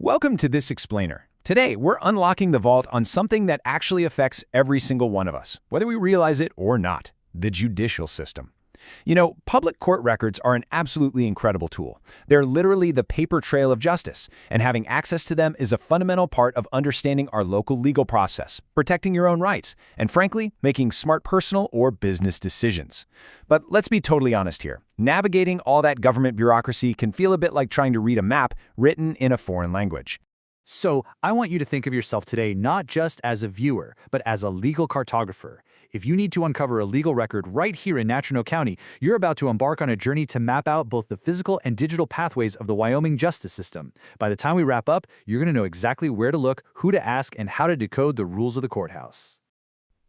Welcome to this explainer. Today, we're unlocking the vault on something that actually affects every single one of us, whether we realize it or not: the judicial system. You know, public court records are an absolutely incredible tool. They're literally the paper trail of justice, and having access to them is a fundamental part of understanding our local legal process, protecting your own rights, and frankly, making smart personal or business decisions. But let's be totally honest here. Navigating all that government bureaucracy can feel a bit like trying to read a map written in a foreign language. So, I want you to think of yourself today not just as a viewer, but as a legal cartographer. If you need to uncover a legal record right here in Natrona County, you're about to embark on a journey to map out both the physical and digital pathways of the Wyoming justice system. By the time we wrap up, you're going to know exactly where to look, who to ask, and how to decode the rules of the courthouse.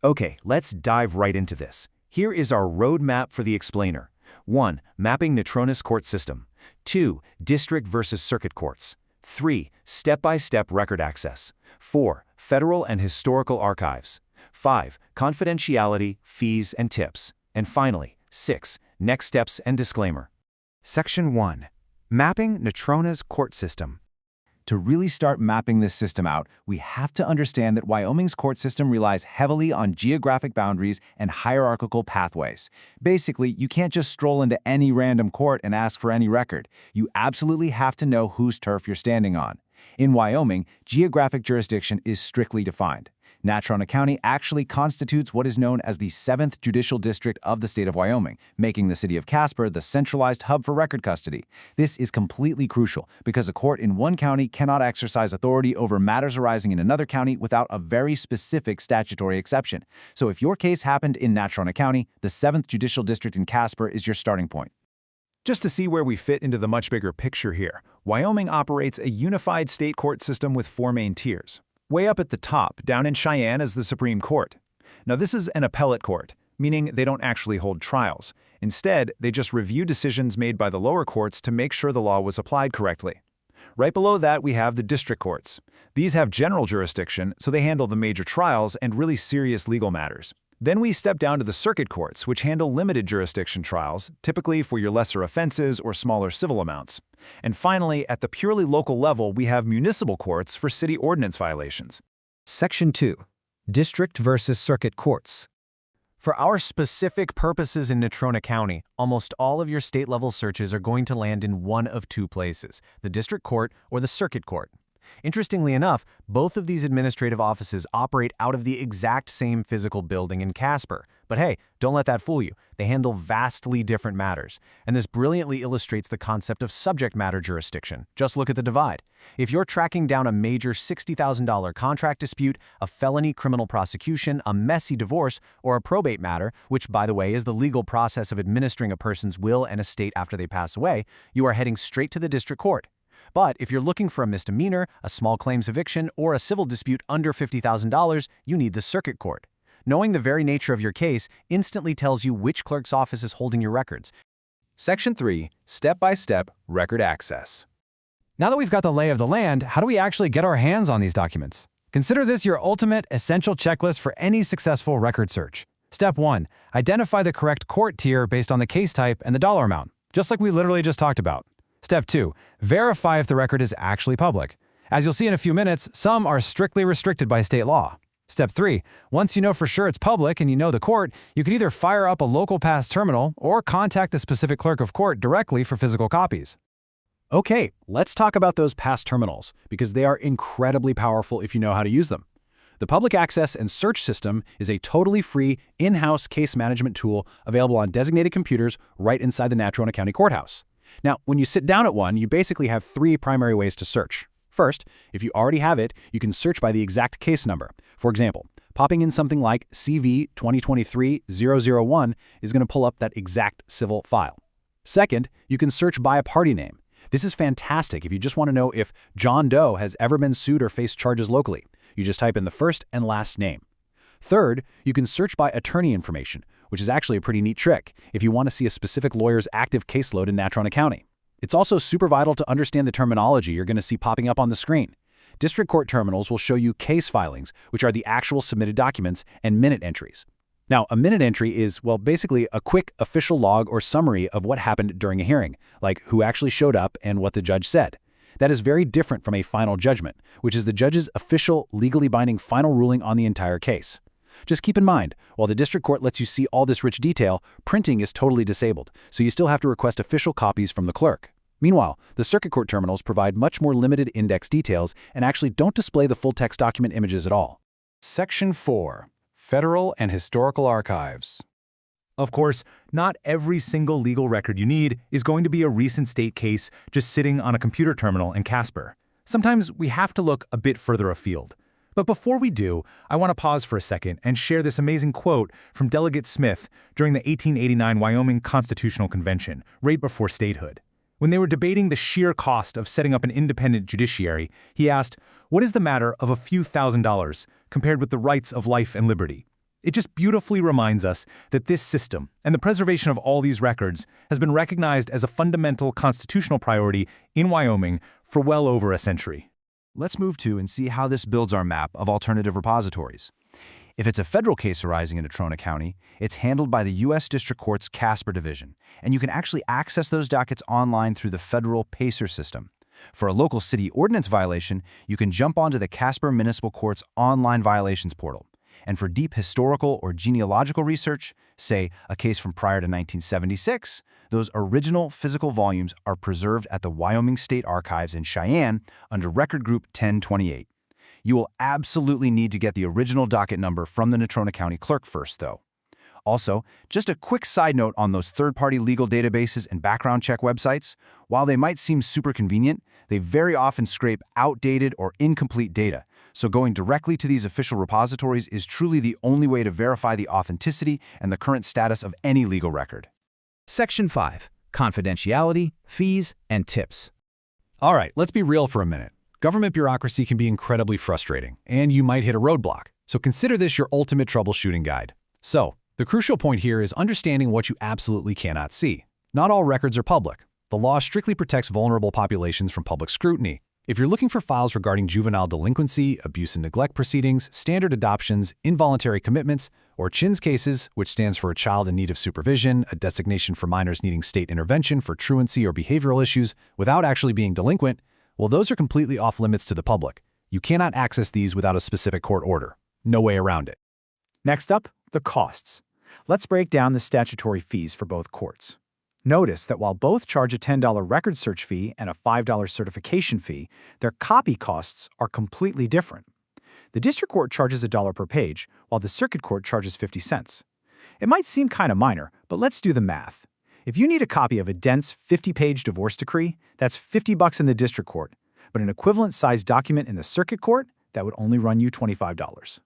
Okay, let's dive right into this. Here is our roadmap for the explainer. 1. Mapping Natrona's court system. 2. District versus circuit courts. 3. Step-by-step record access. 4. Federal and historical archives. 5. Confidentiality, fees, and tips. And finally, 6. Next steps and disclaimer. Section 1. Mapping Natrona's court system. To really start mapping this system out, we have to understand that Wyoming's court system relies heavily on geographic boundaries and hierarchical pathways. Basically, you can't just stroll into any random court and ask for any record. You absolutely have to know whose turf you're standing on. In Wyoming, geographic jurisdiction is strictly defined. Natrona County actually constitutes what is known as the 7th Judicial District of the state of Wyoming, making the city of Casper the centralized hub for record custody. This is completely crucial because a court in one county cannot exercise authority over matters arising in another county without a very specific statutory exception. So if your case happened in Natrona County, the 7th Judicial District in Casper is your starting point. Just to see where we fit into the much bigger picture here, Wyoming operates a unified state court system with 4 main tiers. Way up at the top, down in Cheyenne, is the Supreme Court. Now, this is an appellate court, meaning they don't actually hold trials. Instead, they just review decisions made by the lower courts to make sure the law was applied correctly. Right below that, we have the district courts. These have general jurisdiction, so they handle the major trials and really serious legal matters. Then we step down to the circuit courts, which handle limited jurisdiction trials, typically for your lesser offenses or smaller civil amounts. And finally, at the purely local level, we have municipal courts for city ordinance violations. Section 2. District versus circuit courts. For our specific purposes in Natrona County, almost all of your state-level searches are going to land in one of 2 places: the district court or the circuit court. Interestingly enough, both of these administrative offices operate out of the exact same physical building in Casper. But hey, don't let that fool you. They handle vastly different matters. And this brilliantly illustrates the concept of subject matter jurisdiction. Just look at the divide. If you're tracking down a major $60,000 contract dispute, a felony criminal prosecution, a messy divorce, or a probate matter, which, by the way, is the legal process of administering a person's will and estate after they pass away, you are heading straight to the district court. But if you're looking for a misdemeanor, a small claims eviction, or a civil dispute under $50,000, you need the circuit court. Knowing the very nature of your case instantly tells you which clerk's office is holding your records. Section 3. Step-by-step record access. Now that we've got the lay of the land, how do we actually get our hands on these documents? Consider this your ultimate essential checklist for any successful record search. Step 1. Identify the correct court tier based on the case type and the dollar amount, just like we literally just talked about. Step 2. Verify if the record is actually public. As you'll see in a few minutes, some are strictly restricted by state law. Step 3. Once you know for sure it's public and you know the court, you can either fire up a local pass terminal or contact the specific clerk of court directly for physical copies. Okay, let's talk about those pass terminals, because they are incredibly powerful if you know how to use them. The Public Access and Search System is a totally free, in-house case management tool available on designated computers right inside the Natrona County Courthouse. Now, when you sit down at one, you basically have 3 primary ways to search. First, if you already have it, you can search by the exact case number. For example, popping in something like CV 2023-001 is going to pull up that exact civil file. Second, you can search by a party name. This is fantastic if you just want to know if John Doe has ever been sued or faced charges locally. You just type in the first and last name. Third, you can search by attorney information, which is actually a pretty neat trick if you want to see a specific lawyer's active caseload in Natrona County. It's also super vital to understand the terminology you're going to see popping up on the screen. District court terminals will show you case filings, which are the actual submitted documents, and minute entries. Now, a minute entry is, well, basically a quick official log or summary of what happened during a hearing, like who actually showed up and what the judge said. That is very different from a final judgment, which is the judge's official, legally binding final ruling on the entire case. Just keep in mind, while the district court lets you see all this rich detail, printing is totally disabled, so you still have to request official copies from the clerk. Meanwhile, the circuit court terminals provide much more limited index details and actually don't display the full text document images at all. Section 4. Federal and Historical Archives. Of course, not every single legal record you need is going to be a recent state case just sitting on a computer terminal in Casper. Sometimes we have to look a bit further afield. But before we do, I want to pause for a second and share this amazing quote from Delegate Smith during the 1889 Wyoming Constitutional Convention, right before statehood. When they were debating the sheer cost of setting up an independent judiciary, he asked, "What is the matter of a few $1,000s compared with the rights of life and liberty?" It just beautifully reminds us that this system and the preservation of all these records has been recognized as a fundamental constitutional priority in Wyoming for well over a century. Let's move to and see how this builds our map of alternative repositories. If it's a federal case arising in Natrona County, it's handled by the U.S. District Court's Casper Division, and you can actually access those dockets online through the federal PACER system. For a local city ordinance violation, you can jump onto the Casper Municipal Court's online violations portal. And for deep historical or genealogical research, say a case from prior to 1976, those original physical volumes are preserved at the Wyoming State Archives in Cheyenne under Record Group 1028. You will absolutely need to get the original docket number from the Natrona County clerk first, though. Also, just a quick side note on those third-party legal databases and background check websites. While they might seem super convenient, they very often scrape outdated or incomplete data, so going directly to these official repositories is truly the only way to verify the authenticity and the current status of any legal record. Section 5. Confidentiality, Fees, and Tips. All right, let's be real for a minute. Government bureaucracy can be incredibly frustrating, and you might hit a roadblock. So consider this your ultimate troubleshooting guide. So, the crucial point here is understanding what you absolutely cannot see. Not all records are public. The law strictly protects vulnerable populations from public scrutiny. If you're looking for files regarding juvenile delinquency, abuse and neglect proceedings, standard adoptions, involuntary commitments, or CHINS cases, which stands for a child in need of supervision, a designation for minors needing state intervention for truancy or behavioral issues without actually being delinquent, well, those are completely off limits to the public. You cannot access these without a specific court order. No way around it. Next up, the costs. Let's break down the statutory fees for both courts. Notice that while both charge a $10 record search fee and a $5 certification fee, their copy costs are completely different. The district court charges $1 per page, while the circuit court charges 50 cents. It might seem kind of minor, but let's do the math. If you need a copy of a dense 50-page divorce decree, that's $50 in the district court, but an equivalent-sized document in the circuit court, that would only run you $25.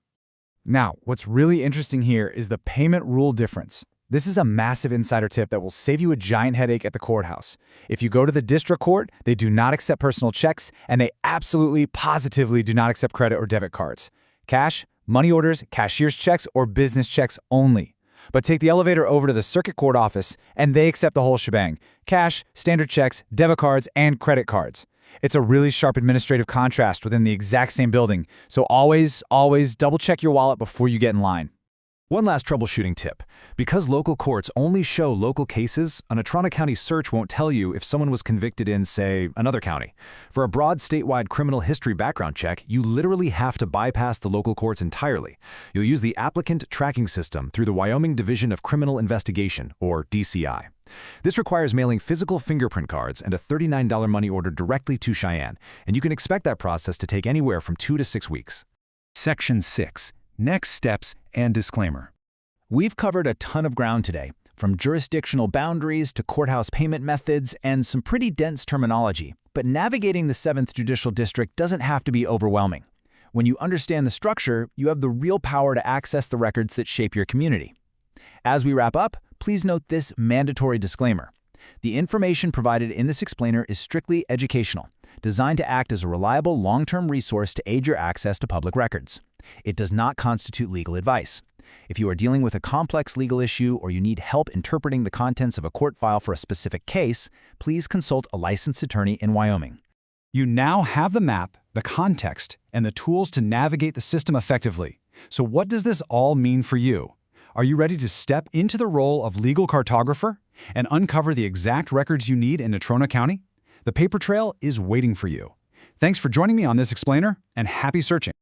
Now, what's really interesting here is the payment rule difference. This is a massive insider tip that will save you a giant headache at the courthouse. If you go to the district court, they do not accept personal checks, and they absolutely, positively do not accept credit or debit cards. Cash, money orders, cashier's checks, or business checks only. But take the elevator over to the circuit court office, and they accept the whole shebang. Cash, standard checks, debit cards, and credit cards. It's a really sharp administrative contrast within the exact same building, so always double-check your wallet before you get in line. One last troubleshooting tip. Because local courts only show local cases, a Natrona County search won't tell you if someone was convicted in, say, another county. For a broad statewide criminal history background check, you literally have to bypass the local courts entirely. You'll use the applicant tracking system through the Wyoming Division of Criminal Investigation, or DCI. This requires mailing physical fingerprint cards and a $39 money order directly to Cheyenne, and you can expect that process to take anywhere from 2 to 6 weeks. Section 6. Next steps and disclaimer. We've covered a ton of ground today, from jurisdictional boundaries to courthouse payment methods and some pretty dense terminology. But navigating the 7th Judicial District doesn't have to be overwhelming. When you understand the structure, you have the real power to access the records that shape your community. As we wrap up, please note this mandatory disclaimer. The information provided in this explainer is strictly educational, designed to act as a reliable long-term resource to aid your access to public records. It does not constitute legal advice. If you are dealing with a complex legal issue or you need help interpreting the contents of a court file for a specific case, please consult a licensed attorney in Wyoming. You now have the map, the context, and the tools to navigate the system effectively. So what does this all mean for you? Are you ready to step into the role of legal cartographer and uncover the exact records you need in Natrona County? The paper trail is waiting for you. Thanks for joining me on this explainer, and happy searching.